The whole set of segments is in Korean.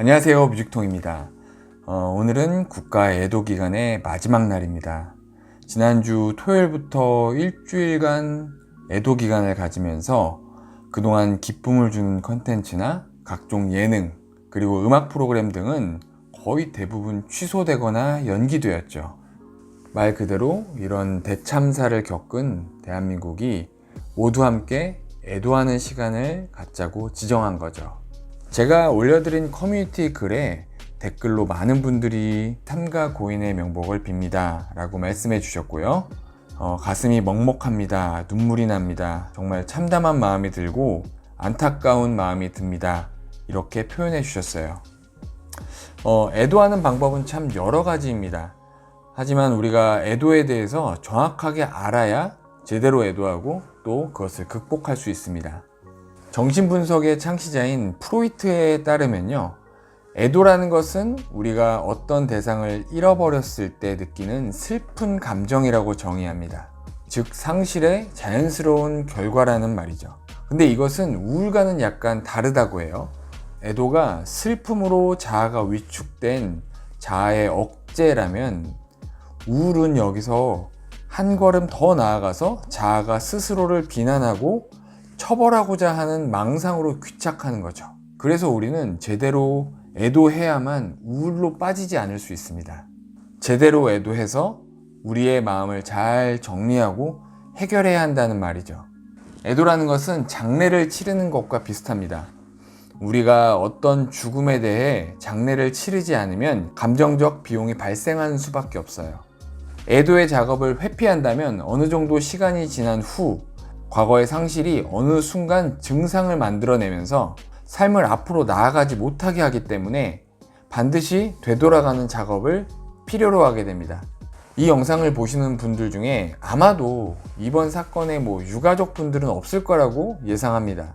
안녕하세요, 뮤직통입니다. 오늘은 국가 애도기간의 마지막 날입니다. 지난주 토요일부터 일주일간 애도기간을 가지면서 그동안 기쁨을 주는 컨텐츠나 각종 예능, 그리고 음악 프로그램 등은 거의 대부분 취소되거나 연기되었죠. 말 그대로 이런 대참사를 겪은 대한민국이 모두 함께 애도하는 시간을 갖자고 지정한 거죠. 제가 올려드린 커뮤니티 글에 댓글로 많은 분들이 삼가 고인의 명복을 빕니다 라고 말씀해 주셨고요. 가슴이 먹먹합니다. 눈물이 납니다. 정말 참담한 마음이 들고 안타까운 마음이 듭니다. 이렇게 표현해 주셨어요. 애도하는 방법은 참 여러 가지입니다. 하지만 우리가 애도에 대해서 정확하게 알아야 제대로 애도하고 또 그것을 극복할 수 있습니다. 정신분석의 창시자인 프로이트에 따르면요, 애도라는 것은 우리가 어떤 대상을 잃어버렸을 때 느끼는 슬픈 감정이라고 정의합니다. 즉 상실의 자연스러운 결과라는 말이죠. 근데 이것은 우울과는 약간 다르다고 해요. 애도가 슬픔으로 자아가 위축된 자아의 억제라면, 우울은 여기서 한 걸음 더 나아가서 자아가 스스로를 비난하고 처벌하고자 하는 망상으로 귀착하는 거죠. 그래서 우리는 제대로 애도해야만 우울로 빠지지 않을 수 있습니다. 제대로 애도해서 우리의 마음을 잘 정리하고 해결해야 한다는 말이죠. 애도라는 것은 장례를 치르는 것과 비슷합니다. 우리가 어떤 죽음에 대해 장례를 치르지 않으면 감정적 비용이 발생하는 수밖에 없어요. 애도의 작업을 회피한다면 어느 정도 시간이 지난 후 과거의 상실이 어느 순간 증상을 만들어내면서 삶을 앞으로 나아가지 못하게 하기 때문에 반드시 되돌아가는 작업을 필요로 하게 됩니다. 이 영상을 보시는 분들 중에 아마도 이번 사건의 유가족 분들은 없을 거라고 예상합니다.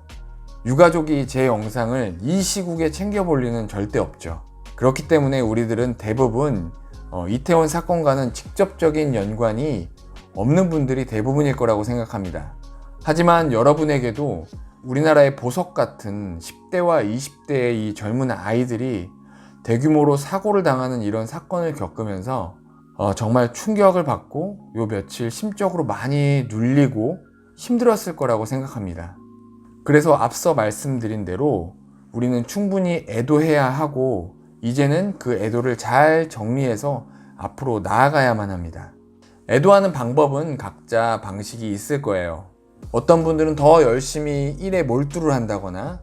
유가족이 제 영상을 이 시국에 챙겨볼 리는 절대 없죠. 그렇기 때문에 우리들은 대부분 이태원 사건과는 직접적인 연관이 없는 분들이 대부분일 거라고 생각합니다. 하지만 여러분에게도 우리나라의 보석 같은 10대와 20대의 이 젊은 아이들이 대규모로 사고를 당하는 이런 사건을 겪으면서 정말 충격을 받고 요 며칠 심적으로 많이 눌리고 힘들었을 거라고 생각합니다. 그래서 앞서 말씀드린 대로 우리는 충분히 애도해야 하고 이제는 그 애도를 잘 정리해서 앞으로 나아가야만 합니다. 애도하는 방법은 각자 방식이 있을 거예요. 어떤 분들은 더 열심히 일에 몰두를 한다거나,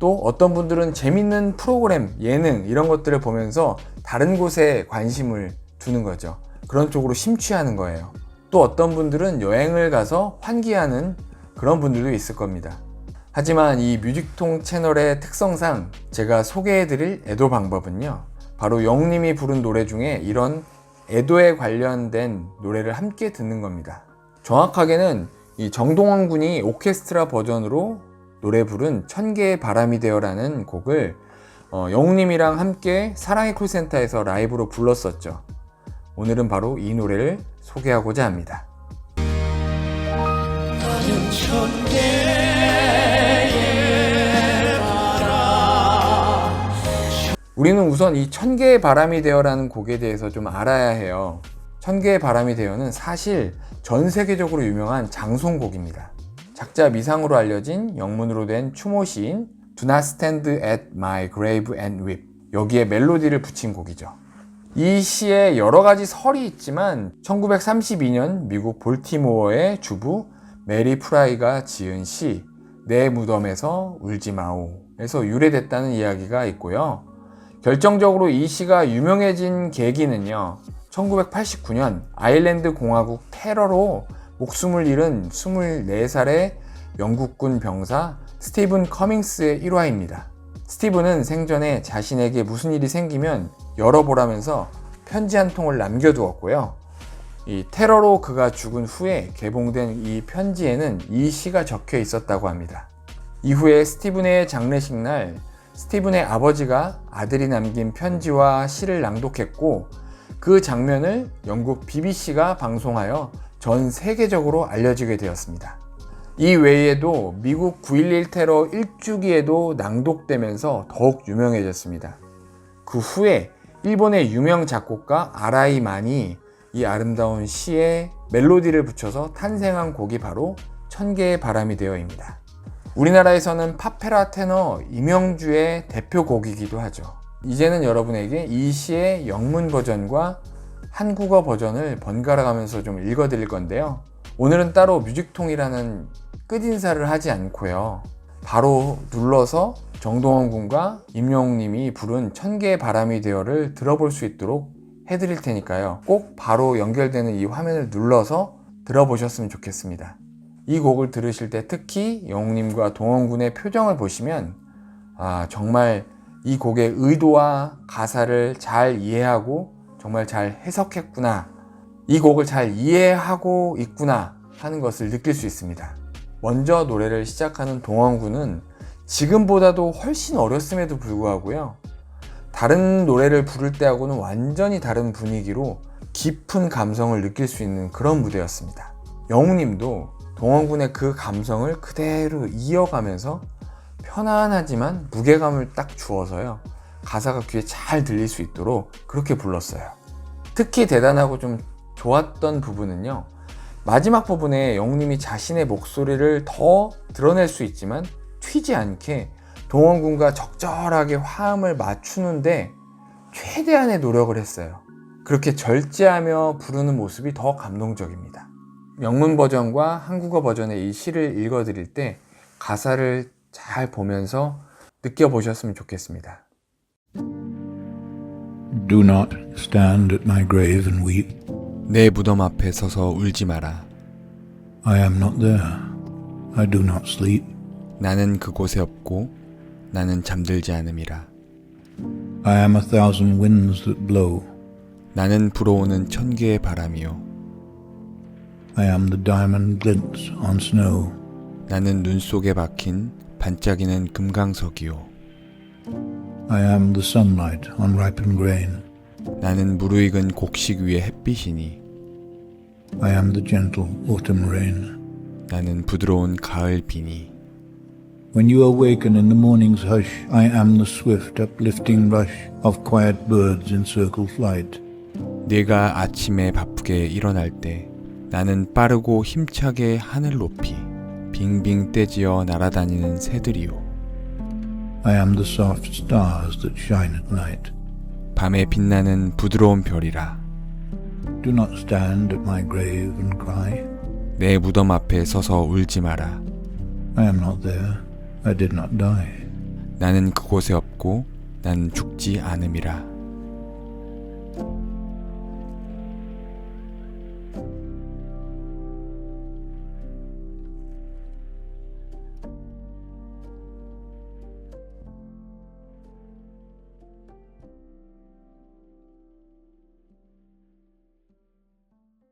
또 어떤 분들은 재밌는 프로그램, 예능 이런 것들을 보면서 다른 곳에 관심을 두는 거죠. 그런 쪽으로 심취하는 거예요. 또 어떤 분들은 여행을 가서 환기하는 그런 분들도 있을 겁니다. 하지만 이 뮤직통 채널의 특성상 제가 소개해드릴 애도 방법은요, 바로 영님이 부른 노래 중에 이런 애도에 관련된 노래를 함께 듣는 겁니다. 정확하게는 이 정동원 군이 오케스트라 버전으로 노래 부른 천개의 바람이 되어라는 곡을 영웅님이랑 함께 사랑의 콜센터에서 라이브로 불렀었죠. 오늘은 바로 이 노래를 소개하고자 합니다. 우리는 우선 이 천개의 바람이 되어라는 곡에 대해서 좀 알아야 해요. 천개의 바람이 되어는 사실 전 세계적으로 유명한 장송곡입니다. 작자 미상으로 알려진 영문으로 된 추모 시인 Do not stand at my grave and weep, 여기에 멜로디를 붙인 곡이죠. 이 시에 여러 가지 설이 있지만 1932년 미국 볼티모어의 주부 메리 프라이가 지은 시 내 무덤에서 울지 마오 에서 유래됐다는 이야기가 있고요. 결정적으로 이 시가 유명해진 계기는요, 1989년 아일랜드 공화국 테러로 목숨을 잃은 24살의 영국군 병사 스티븐 커밍스의 일화입니다. 스티븐은 생전에 자신에게 무슨 일이 생기면 열어보라면서 편지 한 통을 남겨두었고요. 이 테러로 그가 죽은 후에 개봉된 이 편지에는 이 시가 적혀 있었다고 합니다. 이후에 스티븐의 장례식 날 스티븐의 아버지가 아들이 남긴 편지와 시를 낭독했고, 그 장면을 영국 BBC가 방송하여 전 세계적으로 알려지게 되었습니다. 이 외에도 미국 9.11 테러 1주기에도 낭독되면서 더욱 유명해졌습니다. 그 후에 일본의 유명 작곡가 아라이만이 이 아름다운 시에 멜로디를 붙여서 탄생한 곡이 바로 천개의 바람이 되어입니다. 우리나라에서는 파페라 테너 이명주의 대표곡이기도 하죠. 이제는 여러분에게 이 시의 영문 버전과 한국어 버전을 번갈아 가면서 좀 읽어드릴 건데요. 오늘은 따로 뮤직통이라는 끝인사를 하지 않고요. 바로 눌러서 정동원 군과 임영웅님이 부른 천개의 바람이 되어를 들어볼 수 있도록 해드릴 테니까요. 꼭 바로 연결되는 이 화면을 눌러서 들어보셨으면 좋겠습니다. 이 곡을 들으실 때 특히 영웅님과 동원 군의 표정을 보시면 정말 이 곡의 의도와 가사를 잘 이해하고 정말 잘 해석했구나, 이 곡을 잘 이해하고 있구나 하는 것을 느낄 수 있습니다. 먼저 노래를 시작하는 동원 군은 지금보다도 훨씬 어렸음에도 불구하고요, 다른 노래를 부를 때하고는 완전히 다른 분위기로 깊은 감성을 느낄 수 있는 그런 무대였습니다. 영웅님도 동원 군의 그 감성을 그대로 이어가면서 편안하지만 무게감을 딱 주어서요, 가사가 귀에 잘 들릴 수 있도록 그렇게 불렀어요. 특히 대단하고 좀 좋았던 부분은요, 마지막 부분에 영웅님이 자신의 목소리를 더 드러낼 수 있지만 튀지 않게 동원 군과 적절하게 화음을 맞추는데 최대한의 노력을 했어요. 그렇게 절제하며 부르는 모습이 더 감동적입니다. 영문 버전과 한국어 버전의 이 시를 읽어드릴 때 가사를 잘 보면서 느껴보셨으면 좋겠습니다. Do not stand at my grave and weep. 내 무덤 앞에 서서 울지 마라. I am not there. I do not sleep. 나는 그곳에 없고 나는 잠들지 않음이라. I am a thousand winds that blow. 나는 불어오는 천개의 바람이요. I am the diamond glints on snow. 나는 눈 속에 박힌 반짝이는 금강석이요. I am the sunlight on ripened grain. 나는 무르익은 곡식 위의 햇빛이니. I am the gentle autumn rain. 나는 부드러운 가을 비니. When you awaken in the morning's hush, I am the swift uplifting rush of quiet birds in circle flight. 네가 아침에 바쁘게 일어날 때 나는 빠르고 힘차게 하늘 높이 빙빙 떼지어 날아다니는 새들이요. I am the soft stars that shine at night. 밤에 빛나는 부드러운 별이라. Do not stand at my grave and cry. 내 무덤 앞에 서서 울지 마라. I am not there. I did not die. 나는 그곳에 없고 나는 죽지 않음이라.